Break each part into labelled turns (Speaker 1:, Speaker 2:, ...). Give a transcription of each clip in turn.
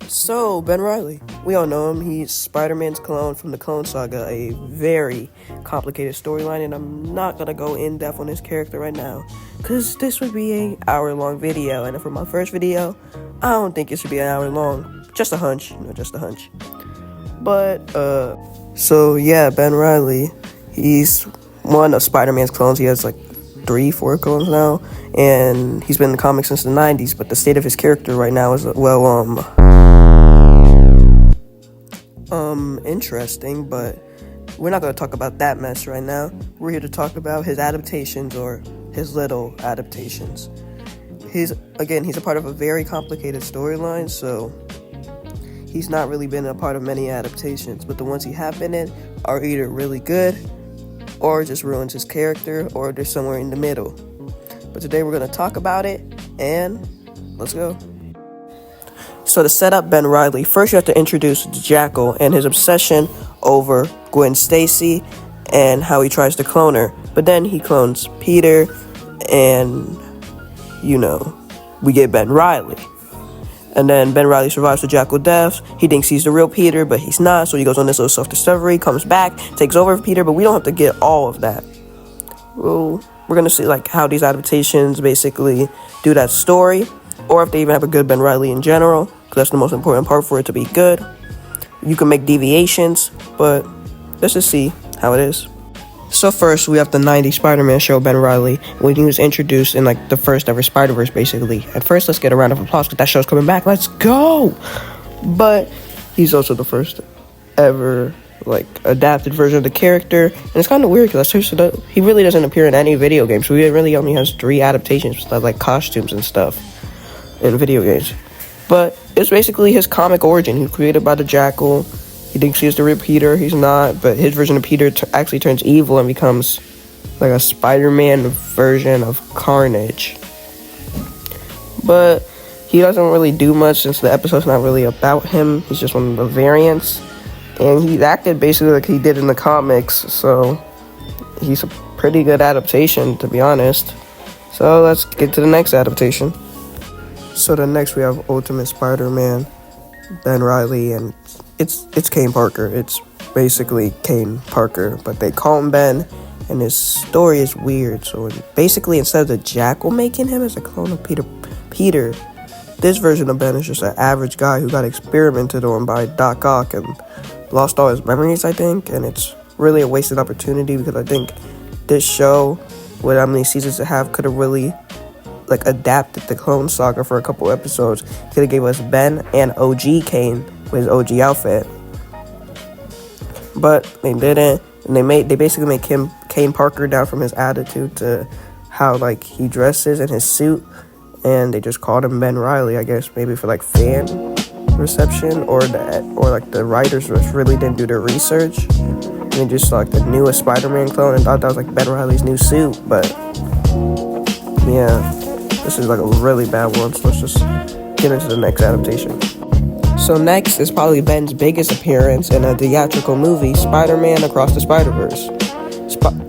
Speaker 1: So, Ben Reilly, we all know him. He's Spider-Man's clone from the Clone Saga, a very complicated storyline, and I'm not going to go in-depth on his character right now, because this would be an hour-long video, and for my first video, I don't think it should be an hour long. Just a hunch, just a hunch. But, so yeah, Ben Reilly, he's one of Spider-Man's clones. He has like 3-4 clones now, and he's been in the comics since the 90s, but the state of his character right now is, interesting, but we're not going to talk about that mess right now. We're here to talk about his adaptations, or his little adaptations. He's a part of a very complicated storyline, so he's not really been a part of many adaptations, but the ones he have been in are either really good, or just ruins his character, or they're somewhere in the middle. But today we're going to talk about it, and let's go. So to set up Ben Reilly, first you have to introduce the Jackal and his obsession over Gwen Stacy and how he tries to clone her. But then he clones Peter, and, we get Ben Reilly. And then Ben Reilly survives the Jackal death. He thinks he's the real Peter, but he's not, so he goes on this little self-discovery, comes back, takes over for Peter, but we don't have to get all of that. Well, we're going to see how these adaptations basically do that story, or if they even have a good Ben Reilly in general, because that's the most important part for it to be good. You can make deviations, but let's just see how it is. So first, we have the 90s Spider-Man show, Ben Reilly, when he was introduced in the first ever Spider-Verse, basically. At first, let's get a round of applause, because that show's coming back. Let's go! But he's also the first ever adapted version of the character, and it's kind of weird because he really doesn't appear in any video games, so he really only has 3 adaptations with costumes and stuff in video games. But it's basically his comic origin. He's created by the Jackal. He thinks he's the real Peter. He's not, but his version of Peter actually turns evil and becomes a Spider-Man version of Carnage. But he doesn't really do much since the episode's not really about him. He's just one of the variants. And he acted basically like he did in the comics, so he's a pretty good adaptation, to be honest. So let's get to the next adaptation. So the next we have Ultimate Spider-Man, Ben Reilly, and it's Kane Parker. It's basically Kane Parker, but they call him Ben, and his story is weird. So basically, instead of the Jackal making him as a clone of Peter, this version of Ben is just an average guy who got experimented on by Doc Ock and lost all his memories, I think, and it's really a wasted opportunity because I think this show, with how many seasons it have, could have really adapted the Clone Saga for a couple episodes. Could have gave us Ben and OG Kane with his OG outfit, but they didn't, and they basically made Kane Parker down from his attitude to how he dresses in his suit, and they just called him Ben Reilly, I guess maybe for fan reception, or the writers really didn't do their research, and they just the newest Spider-Man clone and thought that was Ben Reilly's new suit. But yeah, this is a really bad one, so let's just get into the next adaptation. So next is probably Ben's biggest appearance in a theatrical movie, Spider-Man Across the Spider-Verse.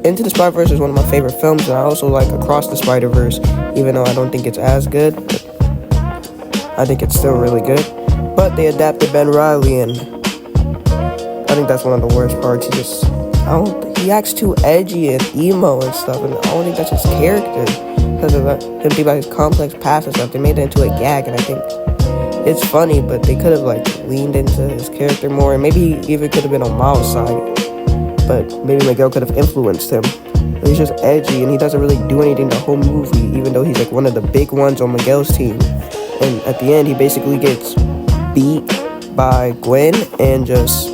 Speaker 1: Into the Spider-Verse is one of my favorite films, and I also like Across the Spider-Verse, even though I don't think it's as good. I think it's still really good. But they adapted Ben Reilly, and I think that's one of the worst parts. He acts too edgy and emo and stuff, and I don't think that's his character. Because of him being about his complex past and stuff, they made it into a gag, and I think it's funny, but they could have leaned into his character more, and maybe he even could have been on Miles' side, but maybe Miguel could have influenced him. But he's just edgy, and he doesn't really do anything the whole movie, even though he's one of the big ones on Miguel's team. And at the end, he basically gets beat by Gwen and just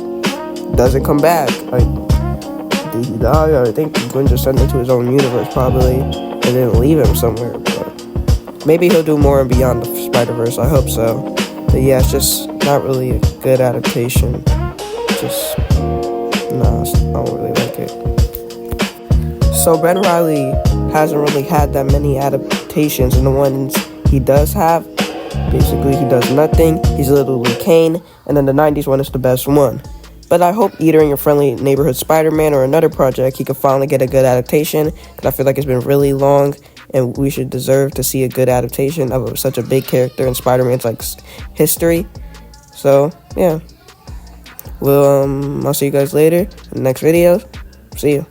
Speaker 1: doesn't come back. Did he die? I think Gwen just sent him to his own universe, probably, and then leave him somewhere. But maybe he'll do more beyond the Spider-Verse. I hope so. But yeah, it's just not really a good adaptation. I don't really like it. So Ben Reilly hasn't really had that many adaptations, and the ones he does have, basically he does nothing. He's literally Kane, and then the 90s one is the best one. But I hope either in Your Friendly Neighborhood Spider-Man or another project, he could finally get a good adaptation, because I feel like it's been really long, and we should deserve to see a good adaptation of such a big character in Spider-Man's history. So, yeah. I'll see you guys later in the next video. See you.